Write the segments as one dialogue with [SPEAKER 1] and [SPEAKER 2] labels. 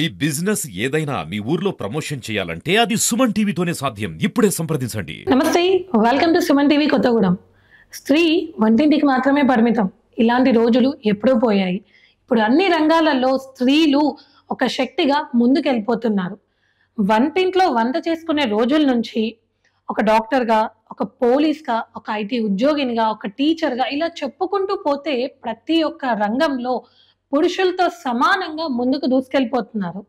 [SPEAKER 1] ఈ బిజినెస్ ఏదైనా మీ ఊర్లో ప్రమోషన్ చేయాలంటే అది సుమన్ టీవీతోనే సాధ్యం. ఇప్పుడే సంప్రదించండి.
[SPEAKER 2] నమస్తే, welcome to Suman TV Kothagudem. స్త్రీ వంటింటికి మాత్రమే పరిమితం. ఇలాంటి రోజులు ఎప్పుడూ పోయాయి. ఇప్పుడు అన్ని రంగాలలో స్త్రీలు ఒక శక్తిగా ముందుకెళ్ళిపోతున్నారు. వంటింట్లో వంట చేసుకునే రోజుల నుంచి ఒక డాక్టర్గా, ఒక పోలీస్గా, ఒక ఐటీ ఉద్యోగినిగా, ఒక టీచర్గా ఇలా చెప్పుకుంటూ పోతే ప్రతి ఒక్క రంగంలో పురుషులతో సమానంగా ముందుకు దూసుకెళ్ళిపోతున్నారు.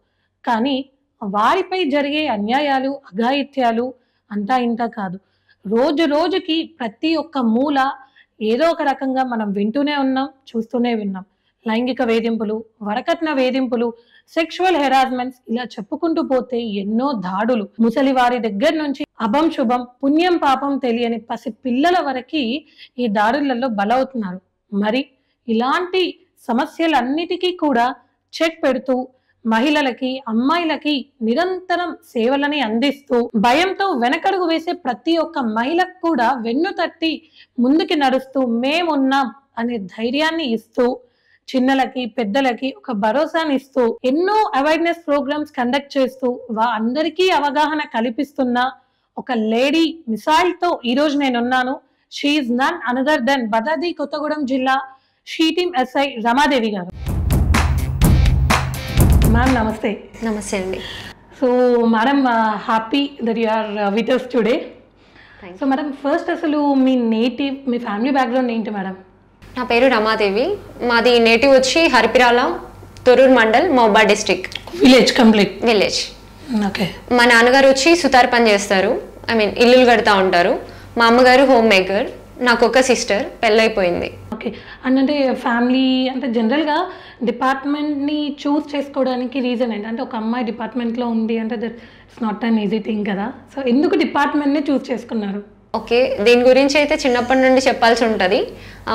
[SPEAKER 2] కానీ వారిపై జరిగే అన్యాయాలు, అఘాయిత్యాలు అంతా ఇంతా కాదు. రోజు రోజుకి ప్రతి ఒక్క మూల ఏదో ఒక రకంగా మనం వింటూనే ఉన్నాం, చూస్తూనే విన్నాం. లైంగిక వేధింపులు, వరకట్న వేధింపులు, సెక్షువల్ హెరాస్మెంట్స్ ఇలా చెప్పుకుంటూ పోతే ఎన్నో దాడులు. ముసలి వారి దగ్గర నుంచి అభం శుభం, పుణ్యం పాపం తెలియని పసి పిల్లల వరకు ఈ దాడులలో బలవుతున్నారు. మరి ఇలాంటి సమస్యలన్నిటికీ కూడా చెక్ పెడుతూ మహిళలకి, అమ్మాయిలకి నిరంతరం సేవలని అందిస్తూ భయంతో వెనకడుగు వేసే ప్రతి ఒక్క మహిళకు కూడా వెన్ను తట్టి ముందుకి నడుస్తూ మేమున్నాం అనే ధైర్యాన్ని ఇస్తూ, చిన్నలకి పెద్దలకి ఒక భరోసాని ఇస్తూ ఎన్నో అవేర్నెస్ ప్రోగ్రామ్స్ కండక్ట్ చేస్తూ అందరికీ అవగాహన కల్పిస్తున్న ఒక లేడీ మిసైల్ తో ఈరోజు నేనున్నాను. షీఈ్ none other than Bhadradri Kothagudem జిల్లా షీ టీమ్ ఎస్ఐ రమాదేవి గారు. మ్యామ్ నమస్తే.
[SPEAKER 3] నమస్తే అండి.
[SPEAKER 2] So madam, happy that you are with us today. So madam, first అసలు మీ నేటివ్, మీ ఫ్యామిలీ బ్యాక్గ్రౌండ్ ఏంటి మేడం?
[SPEAKER 3] నా పేరు రమాదేవి. మాది నేటివ్ వచ్చి Haripirala, Torrur mandal, Mahabubabad district.
[SPEAKER 2] Village complete
[SPEAKER 3] village.
[SPEAKER 2] Okay.
[SPEAKER 3] మా నాన్నగారు వచ్చి సుతార్ పని చేస్తారు, ఇల్లులు కడతా ఉంటారు. మా అమ్మగారు హోమ్ మేకర్. నాకు ఒక సిస్టర్, పెళ్ళైపోయింది.
[SPEAKER 2] ఓకే. అంటే ఫ్యామిలీ అంటే జనరల్గా డిపార్ట్మెంట్ని చూస్ చేసుకోవడానికి రీజన్ ఏంటి? అంటే ఒక అమ్మాయి డిపార్ట్మెంట్లో ఉంది అంటే that it's not an easy thing కదా. సో ఎందుకు డిపార్ట్మెంట్ని చూస్ చేసుకున్నారు?
[SPEAKER 3] ఓకే, దీని గురించి అయితే చిన్నప్పటి నుండి చెప్పాల్సి ఉంటుంది.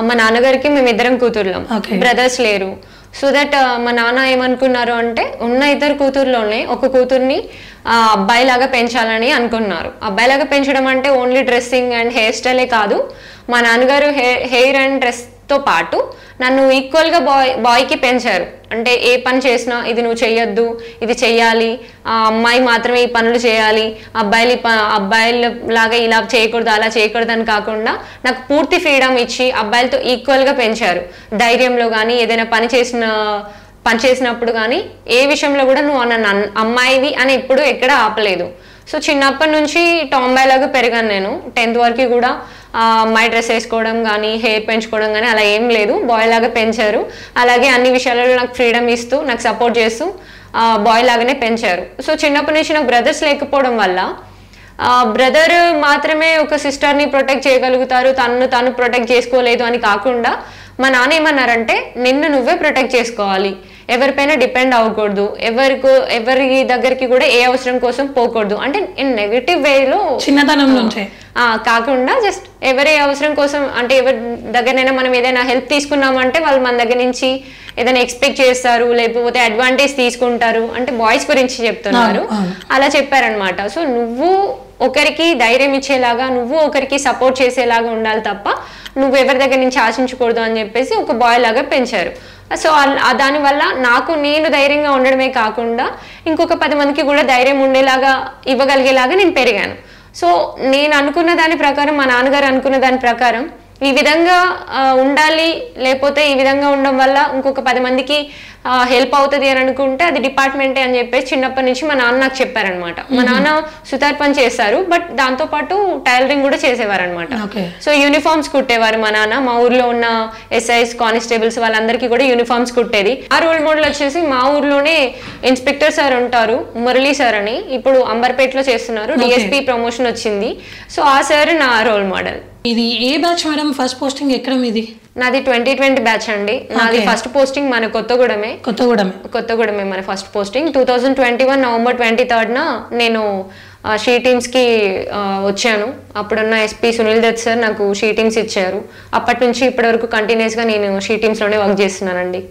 [SPEAKER 3] మా నాన్నగారికి మేమిద్దరం కూతుర్లం, బ్రదర్స్ లేరు. సో దట్ మా నాన్న ఏమనుకున్నారు అంటే ఉన్న ఇద్దరు కూతుర్లోనే ఒక కూతుర్ని అబ్బాయిలాగా పెంచాలని అనుకున్నారు. అబ్బాయిలాగా పెంచడం అంటే ఓన్లీ డ్రెస్సింగ్ అండ్ హెయిర్ స్టైలే కాదు. మా నాన్నగారు హెయిర్ అండ్ డ్రెస్తో పాటు నన్ను ఈక్వల్గా బాయ్కి పెంచారు. అంటే ఏ పని చేసినా ఇది నువ్వు చెయ్యొద్దు, ఇది చెయ్యాలి, ఆ అమ్మాయి మాత్రమే ఈ పనులు చేయాలి, అబ్బాయిల లాగా ఇలా చేయకూడదు, అలా చేయకూడదు అని కాకుండా నాకు పూర్తి ఫ్రీడమ్ ఇచ్చి అబ్బాయిలతో ఈక్వల్గా పెంచారు. ధైర్యంలో కానీ, ఏదైనా పని చేసినప్పుడు కానీ ఏ విషయంలో కూడా నువ్వు నన్ను అమ్మాయివి అని ఎప్పుడు ఎక్కడ ఆపలేదు. సో చిన్నప్పటి నుంచి టాంబాయ్ లాగా పెరిగాను నేను. 10th వరకు కూడా అమ్మాయి డ్రెస్ వేసుకోవడం కానీ, హెయిర్ పెంచుకోవడం కానీ అలా ఏం లేదు, బాయ్ లాగా పెంచారు. అలాగే అన్ని విషయాలలో నాకు ఫ్రీడమ్ ఇస్తూ, నాకు సపోర్ట్ చేస్తూ బాయ్ లాగానే పెంచారు. సో చిన్నప్పటి నుంచి నాకు బ్రదర్స్ లేకపోవడం వల్ల బ్రదర్ మాత్రమే ఒక సిస్టర్ని ప్రొటెక్ట్ చేయగలుగుతారు, తను ప్రొటెక్ట్ చేసుకోలేదు అని కాకుండా మా నాన్న ఏమన్నారంటే నిన్ను నువ్వే ప్రొటెక్ట్ చేసుకోవాలి, ఎవరిపైన డిపెండ్ అవ్వకూడదు, ఎవరి దగ్గరికి కూడా ఏ అవసరం కోసం పోకూడదు. అంటే ఇన్ నెగటివ్ వేలో
[SPEAKER 2] చిన్నతనం నుంచే
[SPEAKER 3] కాకుండా జస్ట్ ఎవరి అవసరం కోసం, అంటే ఎవరి దగ్గరైనా మనం ఏదైనా హెల్ప్ తీసుకున్నామంటే వాళ్ళు మన దగ్గర నుంచి ఏదైనా ఎక్స్పెక్ట్ చేస్తారు, లేకపోతే అడ్వాంటేజ్ తీసుకుంటారు. అంటే బాయ్స్ గురించి చెప్తున్నారు, అలా చెప్పారనమాట. సో నువ్వు ఒకరికి ధైర్యం ఇచ్చేలాగా, నువ్వు ఒకరికి సపోర్ట్ చేసేలాగా ఉండాలి తప్ప నువ్వు ఎవరి దగ్గర నుంచి ఆశించకూడదు అని చెప్పేసి ఒక బాయ్ లాగా పెంచారు. సో దానివల్ల నేను ధైర్యంగా ఉండడమే కాకుండా ఇంకొక 10 మందికి కూడా ధైర్యం ఉండేలాగా, ఇవ్వగలిగేలాగా నేను పెరిగాను. సో నేను అనుకున్న దాని ప్రకారం, మా నాన్నగారు అనుకున్న దాని ప్రకారం ఈ విధంగా ఉండాలి, లేకపోతే ఈ విధంగా ఉండడం వల్ల ఇంకొక 10 మందికి హెల్ప్ అవుతుంది అని అనుకుంటే అది డిపార్ట్మెంటే అని చెప్పేసి చిన్నప్పటి నుంచి మా నాన్న నాకు చెప్పారనమాట. మా నాన్న సుతార్ పని చేస్తారు, బట్ దాంతోపాటు టైలరింగ్ కూడా చేసేవారనమాట. సో యూనిఫామ్స్ కుట్టేవారు మా నాన్న. మా ఊర్లో ఉన్న ఎస్ఐస్, కానిస్టేబుల్స్ వాళ్ళందరికీ కూడా యూనిఫామ్స్ కుట్టేది. ఆ రోల్ మోడల్ వచ్చేసి మా ఊర్లోనే ఇన్స్పెక్టర్ సార్ ఉంటారు, మురళీ సార్ అని, ఇప్పుడు అంబర్పేటలో చేస్తున్నారు, డిఎస్పీ ప్రమోషన్ వచ్చింది. సో ఆ సార్ నా రోల్ మోడల్.
[SPEAKER 2] ఇది ఏ బ్యాచ్ మేడం? ఫస్ట్ పోస్టింగ్ ఎక్కడ మీది?
[SPEAKER 3] నాది 2020 బ్యాచ్ అండి. నాది ఫస్ట్ పోస్టింగ్ మన కొత్తగూడెమే మన ఫస్ట్ పోస్టింగ్. 2021 నవంబర్ 23 నేను షీ టీమ్స్కి వచ్చాను. అప్పుడున్న ఎస్పీ సునీల్ దత్ సార్ నాకు షీ టీమ్స్ ఇచ్చారు. అప్పటి నుంచి ఇప్పటి వరకు కంటిన్యూస్గా నేను షీ టీమ్స్లోనే వర్క్ చేస్తున్నానండి.